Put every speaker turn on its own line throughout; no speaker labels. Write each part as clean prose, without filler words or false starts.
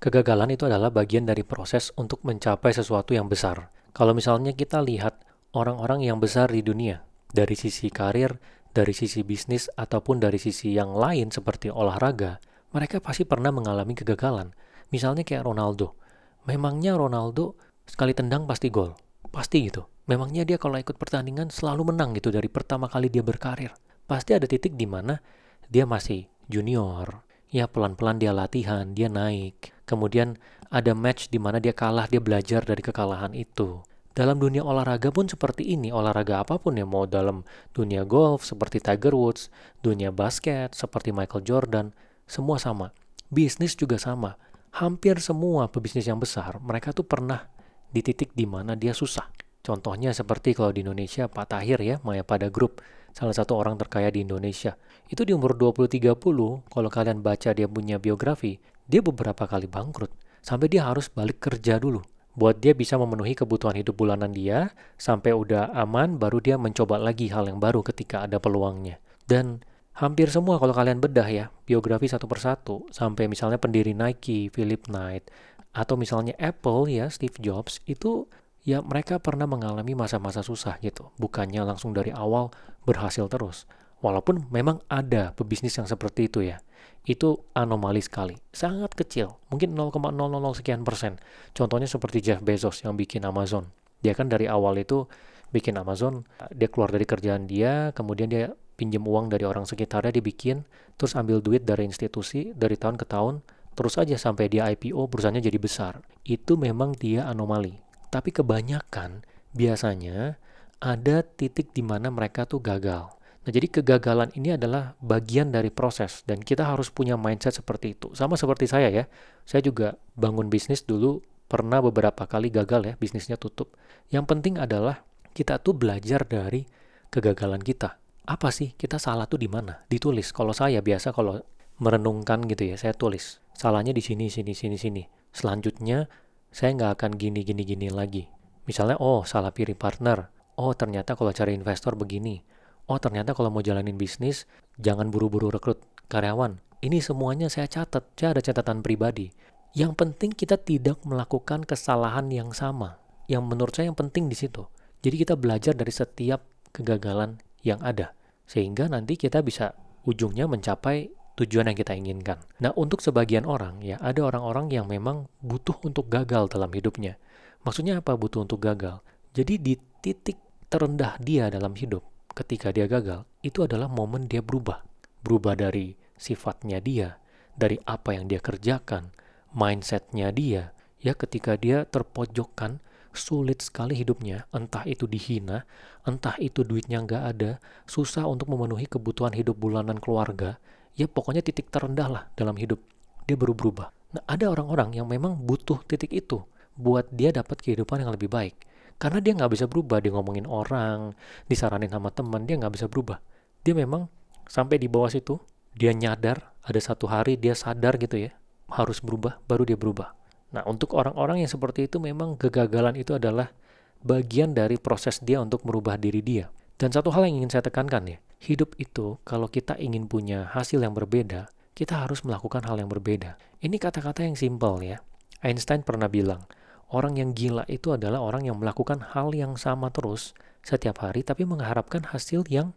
Kegagalan itu adalah bagian dari proses untuk mencapai sesuatu yang besar. Kalau misalnya kita lihat orang-orang yang besar di dunia, dari sisi karir, dari sisi bisnis, ataupun dari sisi yang lain seperti olahraga, mereka pasti pernah mengalami kegagalan. Misalnya kayak Ronaldo. Memangnya Ronaldo sekali tendang pasti gol. Pasti gitu. Memangnya dia kalau ikut pertandingan selalu menang gitu dari pertama kali dia berkarir. Pasti ada titik di mana dia masih junior. Ya pelan-pelan dia latihan, dia naik. Kemudian ada match di mana dia kalah, dia belajar dari kekalahan itu. Dalam dunia olahraga pun seperti ini, olahraga apapun ya, mau dalam dunia golf seperti Tiger Woods, dunia basket seperti Michael Jordan, semua sama. Bisnis juga sama. Hampir semua pebisnis yang besar, mereka tuh pernah di titik di mana dia susah. Contohnya seperti kalau di Indonesia Pak Tahir ya, Mayapada Group, salah satu orang terkaya di Indonesia. Itu di umur 20-30, kalau kalian baca dia punya biografi, dia beberapa kali bangkrut. Sampai dia harus balik kerja dulu. Buat dia bisa memenuhi kebutuhan hidup bulanan dia, sampai udah aman, baru dia mencoba lagi hal yang baru ketika ada peluangnya. Dan hampir semua kalau kalian bedah ya, biografi satu persatu, sampai misalnya pendiri Nike, Philip Knight, atau misalnya Apple ya, Steve Jobs, itu ya mereka pernah mengalami masa-masa susah gitu. Bukannya langsung dari awal berhasil terus. Walaupun memang ada pebisnis yang seperti itu ya. Itu anomali sekali. Sangat kecil. Mungkin 0,000 sekian persen. Contohnya seperti Jeff Bezos yang bikin Amazon. Dia kan dari awal itu bikin Amazon, dia keluar dari kerjaan dia, kemudian dia pinjam uang dari orang sekitarnya, dia bikin, terus ambil duit dari institusi, dari tahun ke tahun, terus aja sampai dia IPO, perusahaannya jadi besar. Itu memang dia anomali. Tapi kebanyakan biasanya ada titik di mana mereka tuh gagal. Nah, jadi kegagalan ini adalah bagian dari proses dan kita harus punya mindset seperti itu. Sama seperti saya ya. Saya juga bangun bisnis dulu pernah beberapa kali gagal ya, bisnisnya tutup. Yang penting adalah kita tuh belajar dari kegagalan kita. Apa sih kita salah tuh di mana? Ditulis. Kalau saya biasa kalau merenungkan gitu ya, saya tulis. Salahnya di sini, sini, sini, sini. Selanjutnya saya nggak akan gini, gini, gini lagi. Misalnya, oh salah pilih partner. Oh ternyata kalau cari investor begini. Oh ternyata kalau mau jalanin bisnis, jangan buru-buru rekrut karyawan. Ini semuanya saya catat, saya ada catatan pribadi. Yang penting kita tidak melakukan kesalahan yang sama. Yang menurut saya yang penting di situ. Jadi kita belajar dari setiap kegagalan yang ada. Sehingga nanti kita bisa ujungnya mencapai tujuan yang kita inginkan. Nah, untuk sebagian orang, ya ada orang-orang yang memang butuh untuk gagal dalam hidupnya. Maksudnya apa butuh untuk gagal? Jadi di titik terendah dia dalam hidup, ketika dia gagal, itu adalah momen dia berubah. Berubah dari sifatnya dia, dari apa yang dia kerjakan, mindsetnya dia, ya ketika dia terpojokkan, sulit sekali hidupnya, entah itu dihina, entah itu duitnya nggak ada, susah untuk memenuhi kebutuhan hidup bulanan keluarga, ya pokoknya titik terendah lah dalam hidup, dia baru berubah. Nah, ada orang-orang yang memang butuh titik itu, buat dia dapat kehidupan yang lebih baik. Karena dia nggak bisa berubah, dia ngomongin orang, disaranin sama teman, dia nggak bisa berubah. Dia memang sampai di bawah situ, dia nyadar, ada satu hari dia sadar gitu ya, harus berubah, baru dia berubah. Nah, untuk orang-orang yang seperti itu memang kegagalan itu adalah bagian dari proses dia untuk merubah diri dia. Dan satu hal yang ingin saya tekankan ya, hidup itu kalau kita ingin punya hasil yang berbeda, kita harus melakukan hal yang berbeda. Ini kata-kata yang simpel ya. Einstein pernah bilang, orang yang gila itu adalah orang yang melakukan hal yang sama terus setiap hari tapi mengharapkan hasil yang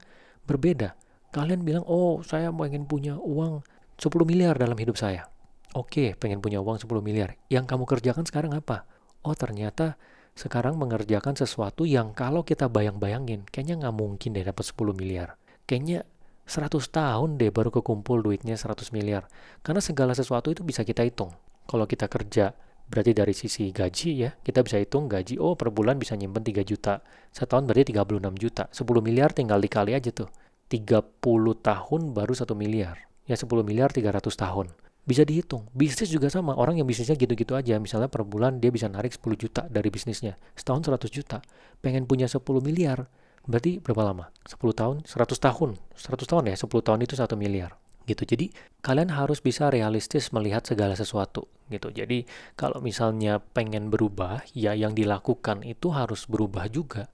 berbeda. Kalian bilang, oh saya ingin punya uang 10 miliar dalam hidup saya. Oke, pengen punya uang 10 miliar. Yang kamu kerjakan sekarang apa? Oh, ternyata sekarang mengerjakan sesuatu yang kalau kita bayang-bayangin, kayaknya nggak mungkin deh dapat 10 miliar. Kayaknya 100 tahun deh baru kekumpul duitnya 100 miliar. Karena segala sesuatu itu bisa kita hitung. Kalau kita kerja, berarti dari sisi gaji ya, kita bisa hitung gaji, oh per bulan bisa nyimpen 3 juta. Setahun berarti 36 juta. 10 miliar tinggal dikali aja tuh. 30 tahun baru 1 miliar. Ya 10 miliar 300 tahun. Bisa dihitung. Bisnis juga sama. Orang yang bisnisnya gitu-gitu aja. Misalnya per bulan dia bisa narik 10 juta dari bisnisnya. Setahun 100 juta. Pengen punya 10 miliar. Berarti berapa lama? 10 tahun? 100 tahun. 100 tahun ya? 10 tahun itu 1 miliar. Gitu. Jadi kalian harus bisa realistis melihat segala sesuatu. Gitu. Jadi kalau misalnya pengen berubah, ya yang dilakukan itu harus berubah juga.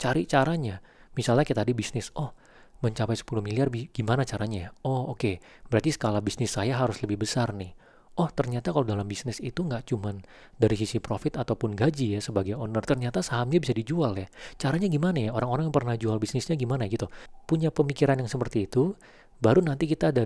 Cari caranya. Misalnya kita di bisnis. Oh, mencapai 10 miliar gimana caranya ya? Oh oke, berarti skala bisnis saya harus lebih besar nih. Oh, ternyata kalau dalam bisnis itu nggak cuman dari sisi profit ataupun gaji ya sebagai owner, ternyata sahamnya bisa dijual ya. Caranya gimana ya? Orang-orang yang pernah jual bisnisnya gimana gitu. Punya pemikiran yang seperti itu, baru nanti kita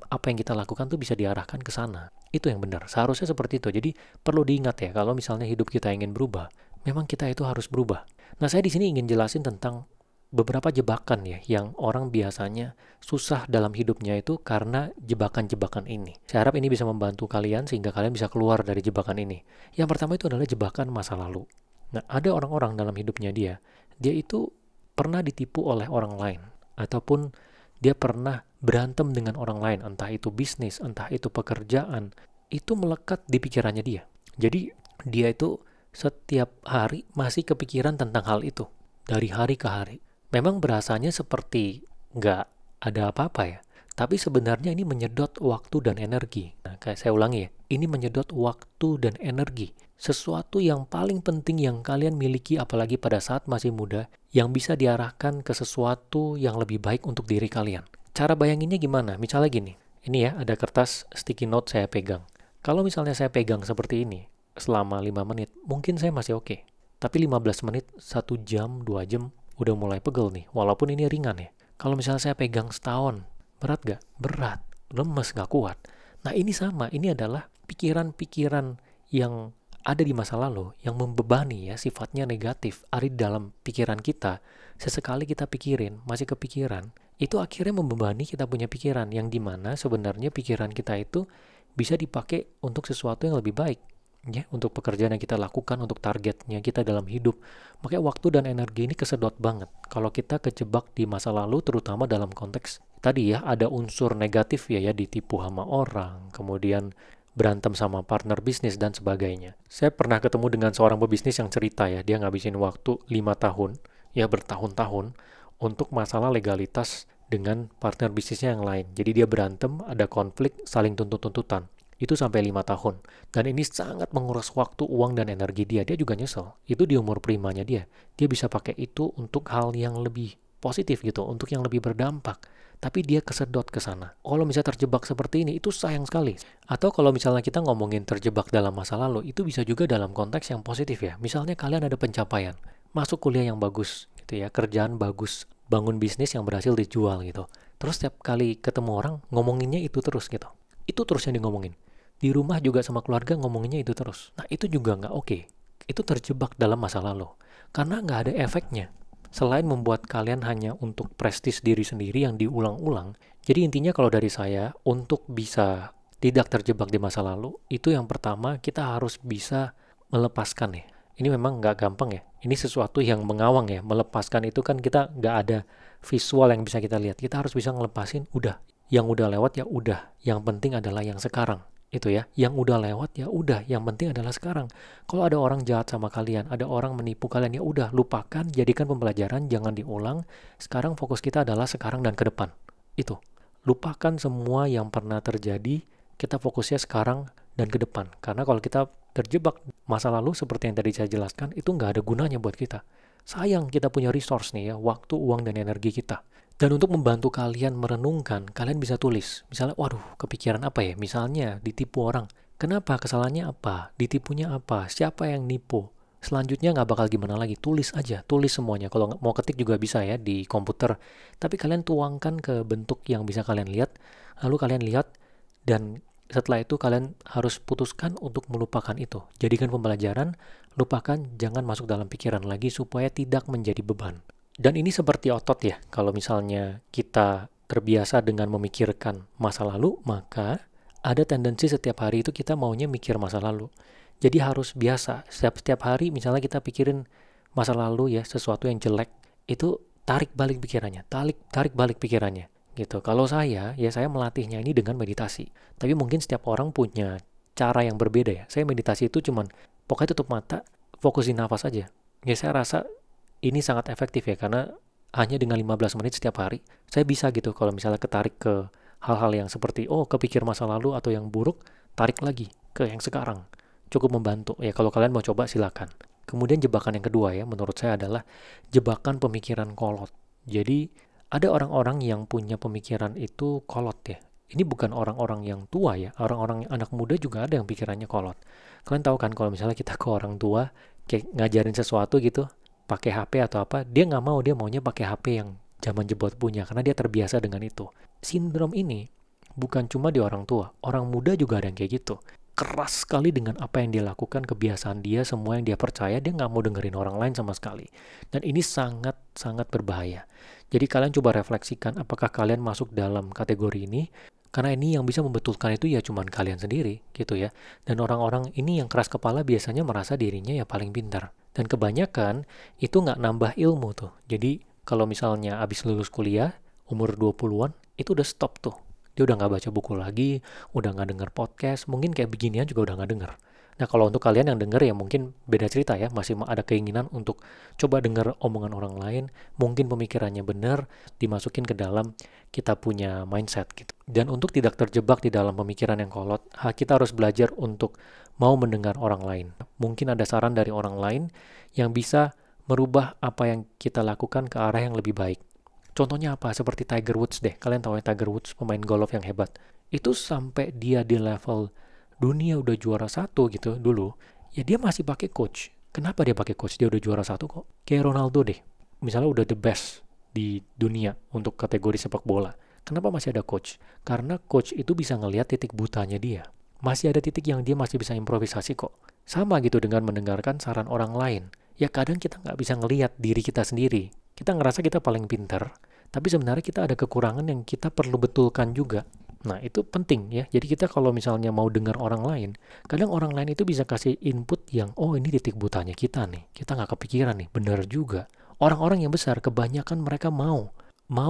apa yang kita lakukan tuh bisa diarahkan ke sana. Itu yang benar. Seharusnya seperti itu. Jadi perlu diingat ya, kalau misalnya hidup kita ingin berubah, memang kita itu harus berubah. Nah, saya di sini ingin jelasin tentang beberapa jebakan ya yang orang biasanya susah dalam hidupnya itu karena jebakan-jebakan ini. Saya harap ini bisa membantu kalian sehingga kalian bisa keluar dari jebakan ini. Yang pertama itu adalah jebakan masa lalu. Nah, ada orang-orang dalam hidupnya dia itu pernah ditipu oleh orang lain ataupun dia pernah berantem dengan orang lain, entah itu bisnis, entah itu pekerjaan, itu melekat di pikirannya dia. Jadi, dia itu setiap hari masih kepikiran tentang hal itu dari hari ke hari. Memang berasanya seperti nggak ada apa-apa ya. Tapi sebenarnya ini menyedot waktu dan energi. Nah, kayak saya ulangi ya, ini menyedot waktu dan energi. Sesuatu yang paling penting yang kalian miliki apalagi pada saat masih muda, yang bisa diarahkan ke sesuatu yang lebih baik untuk diri kalian. Cara bayanginnya gimana? Misalnya gini, ini ya ada kertas sticky note saya pegang. Kalau misalnya saya pegang seperti ini, selama 5 menit, mungkin saya masih oke. Tapi 15 menit, 1 jam, 2 jam, udah mulai pegel nih, walaupun ini ringan ya. Kalau misalnya saya pegang setahun, berat gak? Berat, lemes gak kuat. Nah ini sama, ini adalah pikiran-pikiran yang ada di masa lalu, yang membebani ya, sifatnya negatif, ada di dalam pikiran kita. Sesekali kita pikirin, masih kepikiran, itu akhirnya membebani kita punya pikiran, yang dimana sebenarnya pikiran kita itu bisa dipakai untuk sesuatu yang lebih baik. Ya, untuk pekerjaan yang kita lakukan, untuk targetnya kita dalam hidup. Makanya waktu dan energi ini kesedot banget. Kalau kita kejebak di masa lalu, terutama dalam konteks tadi ya, ada unsur negatif ya, ditipu sama orang, kemudian berantem sama partner bisnis dan sebagainya. Saya pernah ketemu dengan seorang pebisnis yang cerita ya, dia ngabisin waktu 5 tahun, ya bertahun-tahun, untuk masalah legalitas dengan partner bisnisnya yang lain. Jadi dia berantem, ada konflik, saling tuntut-tuntutan. Itu sampai 5 tahun. Dan ini sangat menguras waktu, uang, dan energi dia. Dia juga nyesel. Itu di umur primanya dia. Dia bisa pakai itu untuk hal yang lebih positif gitu, untuk yang lebih berdampak. Tapi dia kesedot ke sana. Kalau misalnya terjebak seperti ini, itu sayang sekali. Atau kalau misalnya kita ngomongin terjebak dalam masa lalu, itu bisa juga dalam konteks yang positif ya. Misalnya kalian ada pencapaian, masuk kuliah yang bagus, gitu ya, kerjaan bagus, bangun bisnis yang berhasil dijual gitu. Terus setiap kali ketemu orang, ngomonginnya itu terus gitu. Itu terus yang di ngomongin. Di rumah juga sama keluarga ngomonginnya itu terus. Nah itu juga nggak oke. Itu terjebak dalam masa lalu. Karena nggak ada efeknya. Selain membuat kalian hanya untuk prestis diri sendiri yang diulang-ulang. Jadi intinya kalau dari saya, untuk bisa tidak terjebak di masa lalu, itu yang pertama kita harus bisa melepaskan ya. Ini memang nggak gampang ya. Ini sesuatu yang mengawang ya. Melepaskan itu kan kita nggak ada visual yang bisa kita lihat. Kita harus bisa ngelepasin, udah. Yang udah lewat ya udah. Yang penting adalah yang sekarang. Itu ya, yang udah lewat ya udah, yang penting adalah sekarang. Kalau ada orang jahat sama kalian, ada orang menipu kalian, ya udah lupakan, jadikan pembelajaran, jangan diulang. Sekarang fokus kita adalah sekarang dan ke depan. Itu. Lupakan semua yang pernah terjadi, kita fokusnya sekarang dan ke depan. Karena kalau kita terjebak masa lalu seperti yang tadi saya jelaskan, itu nggak ada gunanya buat kita. Sayang kita punya resource nih ya, waktu, uang, dan energi kita. Dan untuk membantu kalian merenungkan, kalian bisa tulis. Misalnya, waduh, kepikiran apa ya? Misalnya, ditipu orang. Kenapa? Kesalahannya apa? Ditipunya apa? Siapa yang nipu? Selanjutnya nggak bakal gimana lagi. Tulis aja, tulis semuanya. Kalau mau ketik juga bisa ya di komputer. Tapi kalian tuangkan ke bentuk yang bisa kalian lihat. Lalu kalian lihat dan setelah itu kalian harus putuskan untuk melupakan itu. Jadikan pembelajaran, lupakan, jangan masuk dalam pikiran lagi supaya tidak menjadi beban. Dan ini seperti otot ya, kalau misalnya kita terbiasa dengan memikirkan masa lalu, maka ada tendensi setiap hari itu kita maunya mikir masa lalu. Jadi harus biasa, setiap hari misalnya kita pikirin masa lalu ya, sesuatu yang jelek, itu tarik balik pikirannya, tarik balik pikirannya. Gitu. Kalau saya, ya saya melatihnya ini dengan meditasi. Tapi mungkin setiap orang punya cara yang berbeda ya. Saya meditasi itu cuman, pokoknya tutup mata, fokusin nafas aja. Ya saya rasa ini sangat efektif ya, karena hanya dengan 15 menit setiap hari, saya bisa gitu kalau misalnya ketarik ke hal-hal yang seperti, oh kepikir masa lalu atau yang buruk, tarik lagi ke yang sekarang. Cukup membantu. Ya kalau kalian mau coba silakan. Kemudian jebakan yang kedua ya, menurut saya adalah jebakan pemikiran kolot. Jadi ada orang-orang yang punya pemikiran itu kolot ya. Ini bukan orang-orang yang tua ya, orang-orang anak muda juga ada yang pikirannya kolot. Kalian tahu kan kalau misalnya kita ke orang tua, kayak ngajarin sesuatu gitu, pakai HP atau apa, dia nggak mau, dia maunya pakai HP yang zaman jebot punya, karena dia terbiasa dengan itu. Sindrom ini bukan cuma di orang tua, orang muda juga ada yang kayak gitu. Keras sekali dengan apa yang dia lakukan, kebiasaan dia, semua yang dia percaya, dia nggak mau dengerin orang lain sama sekali. Dan ini sangat-sangat berbahaya. Jadi kalian coba refleksikan apakah kalian masuk dalam kategori ini, karena ini yang bisa membetulkan itu ya cuman kalian sendiri gitu ya. Dan orang-orang ini yang keras kepala biasanya merasa dirinya ya paling pintar. Dan kebanyakan itu nggak nambah ilmu tuh. Jadi kalau misalnya abis lulus kuliah, umur 20-an, itu udah stop tuh. Dia udah nggak baca buku lagi, udah nggak denger podcast, mungkin kayak beginian juga udah nggak denger. Nah kalau untuk kalian yang denger ya mungkin beda cerita ya, masih ada keinginan untuk coba denger omongan orang lain, mungkin pemikirannya benar, dimasukin ke dalam kita punya mindset gitu. Dan untuk tidak terjebak di dalam pemikiran yang kolot, kita harus belajar untuk mau mendengar orang lain. Mungkin ada saran dari orang lain yang bisa merubah apa yang kita lakukan ke arah yang lebih baik. Contohnya apa? Seperti Tiger Woods deh. Kalian tahu ya Tiger Woods, pemain golf yang hebat. Itu sampai dia di level dunia udah juara satu gitu dulu, ya dia masih pakai coach. Kenapa dia pakai coach? Dia udah juara satu kok. Kayak Ronaldo deh. Misalnya udah the best di dunia untuk kategori sepak bola. Kenapa masih ada coach? Karena coach itu bisa ngelihat titik butanya dia. Masih ada titik yang dia masih bisa improvisasi kok. Sama gitu dengan mendengarkan saran orang lain. Ya kadang kita nggak bisa ngelihat diri kita sendiri. Kita ngerasa kita paling pintar, tapi sebenarnya kita ada kekurangan yang kita perlu betulkan juga. Nah, itu penting ya. Jadi kita kalau misalnya mau dengar orang lain, kadang orang lain itu bisa kasih input yang, oh ini titik butanya kita nih. Kita nggak kepikiran nih, benar juga. Orang-orang yang besar, kebanyakan mereka mau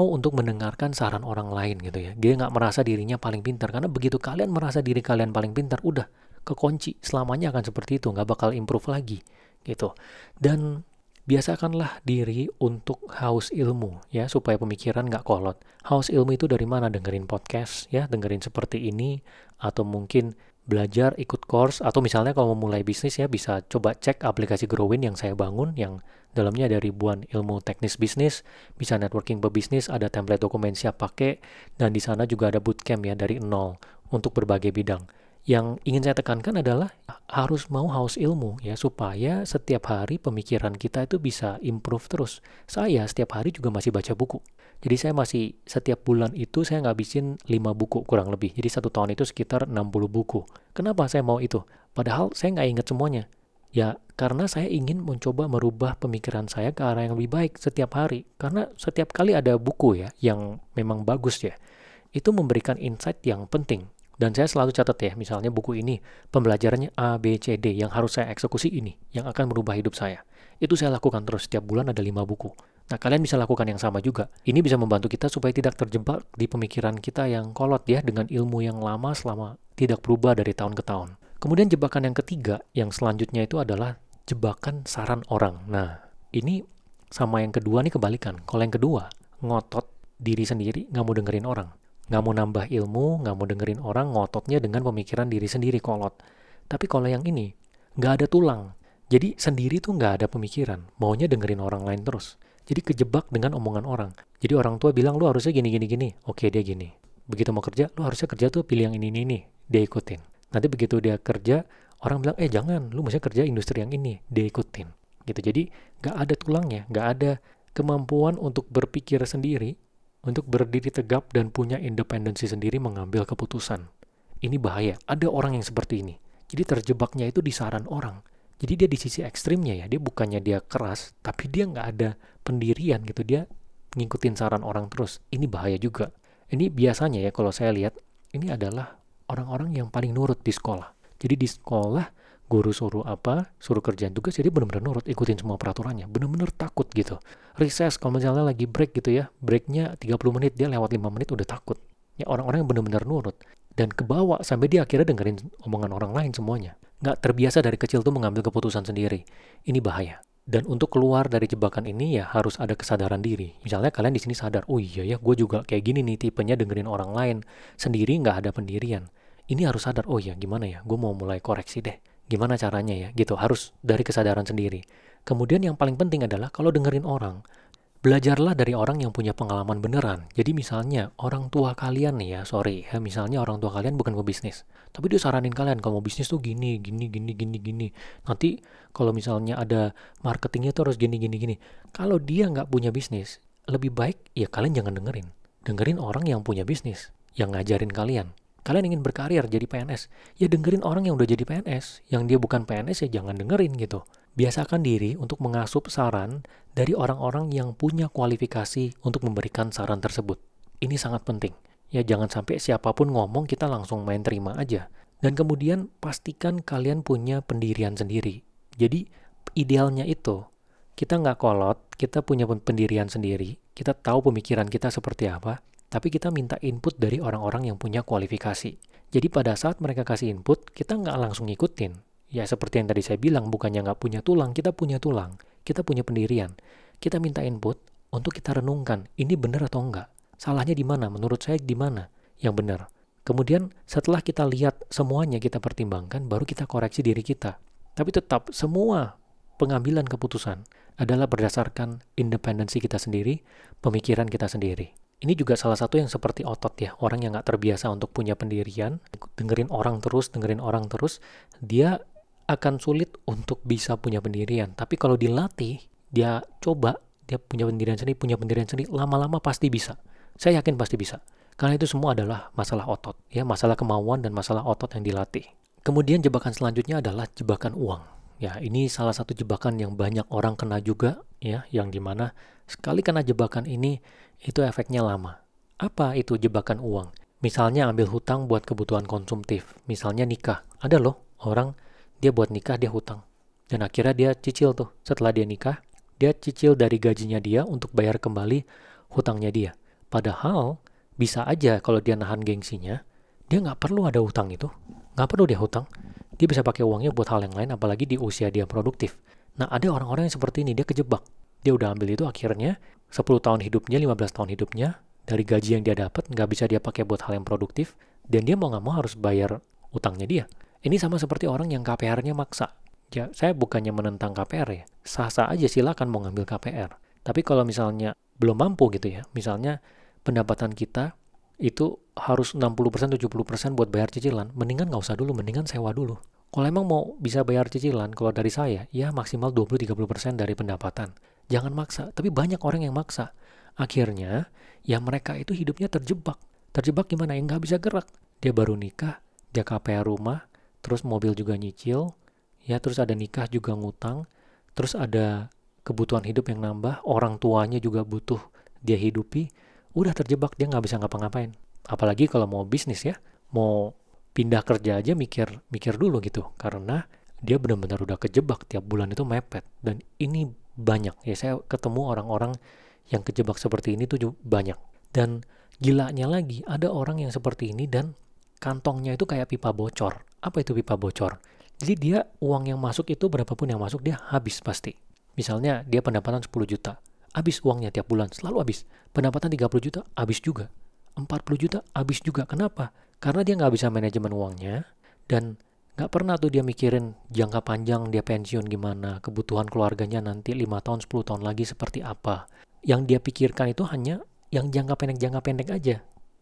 untuk mendengarkan saran orang lain gitu ya. Dia nggak merasa dirinya paling pintar. Karena begitu kalian merasa diri kalian paling pintar, udah kekunci. Selamanya akan seperti itu, nggak bakal improve lagi gitu. Dan biasakanlah diri untuk haus ilmu ya supaya pemikiran nggak kolot. Haus ilmu itu dari mana? Dengerin podcast ya, dengerin seperti ini, atau mungkin belajar ikut course, atau misalnya kalau mau mulai bisnis ya bisa coba cek aplikasi Growin yang saya bangun yang dalamnya ada ribuan ilmu teknis bisnis, bisa networking pebisnis, ada template dokumen siap pakai, dan di sana juga ada bootcamp ya dari nol untuk berbagai bidang. Yang ingin saya tekankan adalah harus mau haus ilmu ya supaya setiap hari pemikiran kita itu bisa improve terus. Saya setiap hari juga masih baca buku. Jadi saya masih setiap bulan itu saya ngabisin 5 buku kurang lebih. Jadi 1 tahun itu sekitar 60 buku. Kenapa saya mau itu? Padahal saya nggak ingat semuanya. Ya karena saya ingin mencoba merubah pemikiran saya ke arah yang lebih baik setiap hari. Karena setiap kali ada buku ya yang memang bagus ya. Itu memberikan insight yang penting. Dan saya selalu catat ya, misalnya buku ini, pembelajarannya A, B, C, D, yang harus saya eksekusi ini, yang akan merubah hidup saya. Itu saya lakukan terus, setiap bulan ada 5 buku. Nah, kalian bisa lakukan yang sama juga. Ini bisa membantu kita supaya tidak terjebak di pemikiran kita yang kolot ya, dengan ilmu yang lama selama tidak berubah dari tahun ke tahun. Kemudian jebakan yang ketiga, yang selanjutnya itu adalah jebakan saran orang. Nah, ini sama yang kedua nih kebalikan. Kalau yang kedua, ngotot diri sendiri, nggak mau dengerin orang. Nggak mau nambah ilmu, nggak mau dengerin orang, ngototnya dengan pemikiran diri sendiri kolot. Tapi kalau yang ini, nggak ada tulang. Jadi sendiri tuh nggak ada pemikiran, maunya dengerin orang lain terus. Jadi kejebak dengan omongan orang. Jadi orang tua bilang, lu harusnya gini, gini, gini. Oke, dia gini. Begitu mau kerja, lu harusnya kerja tuh pilih yang ini, nih. Dia ikutin. Nanti begitu dia kerja, orang bilang, jangan, lu mesti kerja industri yang ini. Dia ikutin. Gitu. Jadi nggak ada tulangnya, nggak ada kemampuan untuk berpikir sendiri, untuk berdiri tegap dan punya independensi sendiri mengambil keputusan. Ini bahaya. Ada orang yang seperti ini. Jadi terjebaknya itu di saran orang. Jadi dia di sisi ekstrimnya ya. Dia bukannya dia keras, tapi dia nggak ada pendirian gitu. Dia ngikutin saran orang terus. Ini bahaya juga. Ini biasanya ya kalau saya lihat, ini adalah orang-orang yang paling nurut di sekolah. Jadi di sekolah, guru suruh apa, suruh kerjaan tugas, jadi benar-benar nurut, ikutin semua peraturannya. Benar-benar takut gitu. Recess, kalau misalnya lagi break gitu ya, breaknya 30 menit, dia lewat 5 menit udah takut. Ya orang-orang yang benar-benar nurut. Dan kebawa sampai dia akhirnya dengerin omongan orang lain semuanya. Nggak terbiasa dari kecil tuh mengambil keputusan sendiri. Ini bahaya. Dan untuk keluar dari jebakan ini ya harus ada kesadaran diri. Misalnya kalian di sini sadar, oh iya ya, gue juga kayak gini nih tipenya dengerin orang lain. Sendiri nggak ada pendirian. Ini harus sadar, oh iya gimana ya, gue mau mulai koreksi deh. Gimana caranya ya, gitu. Harus dari kesadaran sendiri. Kemudian yang paling penting adalah kalau dengerin orang, Belajarlah dari orang yang punya pengalaman beneran. Jadi misalnya orang tua kalian nih ya, sorry ya, misalnya orang tua kalian bukan pebisnis, tapi dia saranin kalian kalau mau bisnis tuh gini, gini, gini, gini, gini. Nanti kalau misalnya ada marketingnya tuh harus gini, gini, gini. Kalau dia nggak punya bisnis, lebih baik ya kalian jangan dengerin. Dengerin orang yang punya bisnis, yang ngajarin kalian. Kalian ingin berkarir jadi PNS, ya dengerin orang yang udah jadi PNS. Yang dia bukan PNS ya jangan dengerin gitu. Biasakan diri untuk mengasup saran dari orang-orang yang punya kualifikasi untuk memberikan saran tersebut. Ini sangat penting. Ya jangan sampai siapapun ngomong kita langsung main terima aja. Dan kemudian pastikan kalian punya pendirian sendiri. Jadi idealnya itu kita nggak kolot, kita punya pendirian sendiri, kita tahu pemikiran kita seperti apa, tapi kita minta input dari orang-orang yang punya kualifikasi. Jadi pada saat mereka kasih input, kita nggak langsung ngikutin. Ya seperti yang tadi saya bilang, bukannya nggak punya tulang, kita punya tulang. Kita punya pendirian. Kita minta input untuk kita renungkan, ini benar atau enggak? Salahnya di mana? Menurut saya di mana yang benar? Kemudian setelah kita lihat semuanya kita pertimbangkan, baru kita koreksi diri kita. Tapi tetap semua pengambilan keputusan adalah berdasarkan independensi kita sendiri, pemikiran kita sendiri. Ini juga salah satu yang seperti otot ya, orang yang nggak terbiasa untuk punya pendirian, dengerin orang terus, dia akan sulit untuk bisa punya pendirian. Tapi kalau dilatih, dia coba, dia punya pendirian sendiri, lama-lama pasti bisa. Saya yakin pasti bisa. Karena itu semua adalah masalah otot, ya, masalah kemauan dan masalah otot yang dilatih. Kemudian jebakan selanjutnya adalah jebakan uang. Ya, ini salah satu jebakan yang banyak orang kena juga, ya, yang dimana sekali kena jebakan ini, itu efeknya lama. Apa itu jebakan uang? Misalnya ambil hutang buat kebutuhan konsumtif, misalnya nikah. Ada loh orang dia buat nikah, dia hutang. Dan akhirnya dia cicil tuh. Setelah dia nikah, dia cicil dari gajinya dia untuk bayar kembali hutangnya dia. Padahal, bisa aja kalau dia nahan gengsinya, dia nggak perlu ada hutang itu. Nggak perlu dia hutang. Dia bisa pakai uangnya buat hal yang lain, apalagi di usia dia produktif. Nah, ada orang-orang yang seperti ini, dia kejebak. Dia udah ambil itu akhirnya, 10 tahun hidupnya, 15 tahun hidupnya, dari gaji yang dia dapat, nggak bisa dia pakai buat hal yang produktif, dan dia mau nggak mau harus bayar utangnya dia. Ini sama seperti orang yang KPR-nya maksa. Ya, saya bukannya menentang KPR ya. Sah-sah aja silakan mau ngambil KPR. Tapi kalau misalnya belum mampu gitu ya, misalnya pendapatan kita itu harus 60%, 70% buat bayar cicilan, mendingan nggak usah dulu, mendingan sewa dulu. Kalau emang mau bisa bayar cicilan, kalau dari saya, ya maksimal 20-30% dari pendapatan. Jangan maksa, tapi banyak orang yang maksa. Akhirnya, ya mereka itu hidupnya terjebak. Terjebak gimana? Ya nggak bisa gerak. Dia baru nikah, dia KPR rumah, terus mobil juga nyicil, ya terus ada nikah juga ngutang, terus ada kebutuhan hidup yang nambah, orang tuanya juga butuh dia hidupi, udah terjebak dia nggak bisa ngapa-ngapain. Apalagi kalau mau bisnis ya, mau pindah kerja aja mikir dulu gitu, karena dia benar-benar udah kejebak tiap bulan itu mepet. Dan ini banyak ya, saya ketemu orang-orang yang kejebak seperti ini tuh banyak. Dan gilanya lagi ada orang yang seperti ini dan kantongnya itu kayak pipa bocor. Apa itu pipa bocor? Jadi dia uang yang masuk itu berapapun yang masuk dia habis pasti. Misalnya dia pendapatan 10 juta. Habis uangnya tiap bulan, selalu habis. Pendapatan 30 juta, habis juga. 40 juta, habis juga. Kenapa? Karena dia nggak bisa manajemen uangnya dan nggak pernah tuh dia mikirin jangka panjang dia pensiun gimana, kebutuhan keluarganya nanti 5 tahun, 10 tahun lagi seperti apa. Yang dia pikirkan itu hanya yang jangka pendek aja.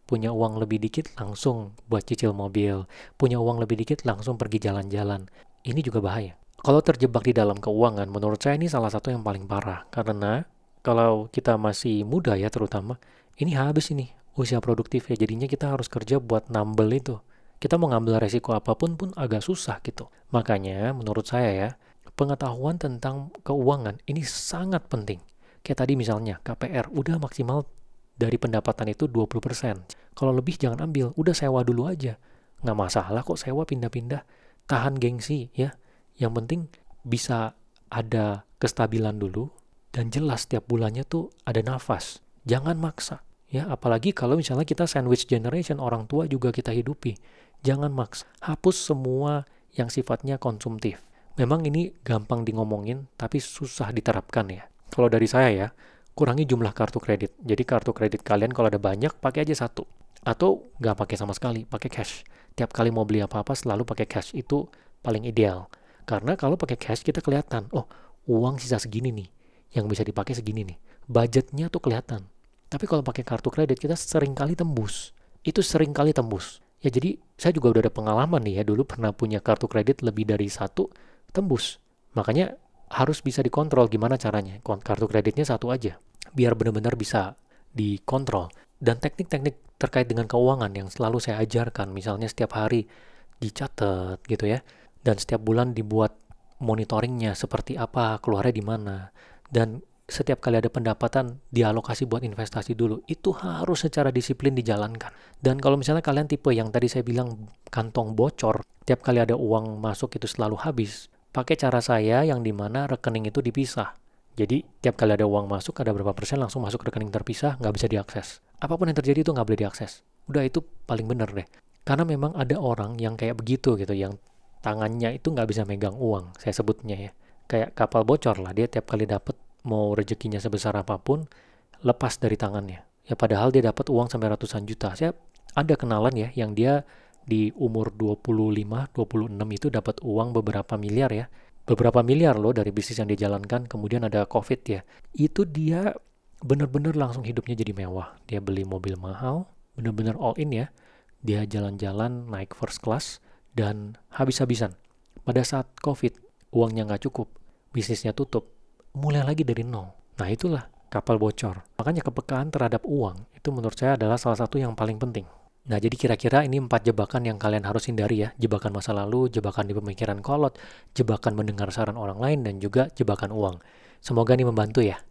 Punya uang lebih dikit langsung buat cicil mobil, punya uang lebih dikit langsung pergi jalan-jalan. Ini juga bahaya. Kalau terjebak di dalam keuangan, menurut saya ini salah satu yang paling parah. Karena kalau kita masih muda ya terutama, ini habis ini usia produktif ya. Jadinya kita harus kerja buat nambel itu. Kita mau ngambil resiko apapun pun agak susah gitu. Makanya menurut saya ya, pengetahuan tentang keuangan ini sangat penting. Kayak tadi misalnya KPR udah maksimal dari pendapatan itu 20%. Kalau lebih jangan ambil, udah sewa dulu aja. Nggak masalah kok sewa pindah-pindah. Tahan gengsi ya. Yang penting bisa ada kestabilan dulu dan jelas tiap bulannya tuh ada nafas. Jangan maksa. Ya, apalagi kalau misalnya kita sandwich generation, orang tua juga kita hidupi. Jangan maksa. Hapus semua yang sifatnya konsumtif. Memang ini gampang di ngomongin, tapi susah diterapkan ya. Kalau dari saya ya, kurangi jumlah kartu kredit. Jadi kartu kredit kalian kalau ada banyak, pakai aja satu. Atau nggak pakai sama sekali, pakai cash. Tiap kali mau beli apa-apa selalu pakai cash. Itu paling ideal. Karena kalau pakai cash kita kelihatan, oh uang sisa segini nih. Yang bisa dipakai segini nih. budgetnya tuh kelihatan. Tapi kalau pakai kartu kredit kita sering kali tembus. Itu sering kali tembus. Ya jadi saya juga udah ada pengalaman nih ya, dulu pernah punya kartu kredit lebih dari satu, tembus. Makanya harus bisa dikontrol gimana caranya. Kartu kreditnya satu aja, biar benar-benar bisa dikontrol. Dan teknik-teknik terkait dengan keuangan yang selalu saya ajarkan, misalnya setiap hari dicatat gitu ya, dan setiap bulan dibuat monitoringnya seperti apa, keluarnya di mana, dan setiap kali ada pendapatan dialokasi buat investasi dulu. Itu harus secara disiplin dijalankan. Dan kalau misalnya kalian tipe yang tadi saya bilang kantong bocor, tiap kali ada uang masuk itu selalu habis, pakai cara saya yang dimana rekening itu dipisah. Jadi tiap kali ada uang masuk, ada berapa persen langsung masuk ke rekening terpisah, nggak bisa diakses. Apapun yang terjadi itu nggak boleh diakses. Udah itu paling bener deh. Karena memang ada orang yang kayak begitu gitu, yang tangannya itu nggak bisa megang uang, saya sebutnya ya. Kayak kapal bocor lah, dia tiap kali dapat mau rezekinya sebesar apapun, lepas dari tangannya. Ya padahal dia dapat uang sampai ratusan juta. Saya ada kenalan ya, yang dia di umur 25, 26 itu dapat uang beberapa miliar ya. Beberapa miliar loh dari bisnis yang dia jalankan, kemudian ada COVID ya. Itu dia bener-bener langsung hidupnya jadi mewah. Dia beli mobil mahal, bener-bener all in ya. Dia jalan-jalan naik first class, dan habis-habisan. Pada saat COVID, uangnya nggak cukup, bisnisnya tutup, mulai lagi dari nol. Nah itulah kapal bocor. Makanya kepekaan terhadap uang itu menurut saya adalah salah satu yang paling penting. Nah jadi kira-kira ini 4 jebakan yang kalian harus hindari ya. Jebakan masa lalu, jebakan di pemikiran kolot, jebakan mendengar saran orang lain, dan juga jebakan uang. Semoga ini membantu ya.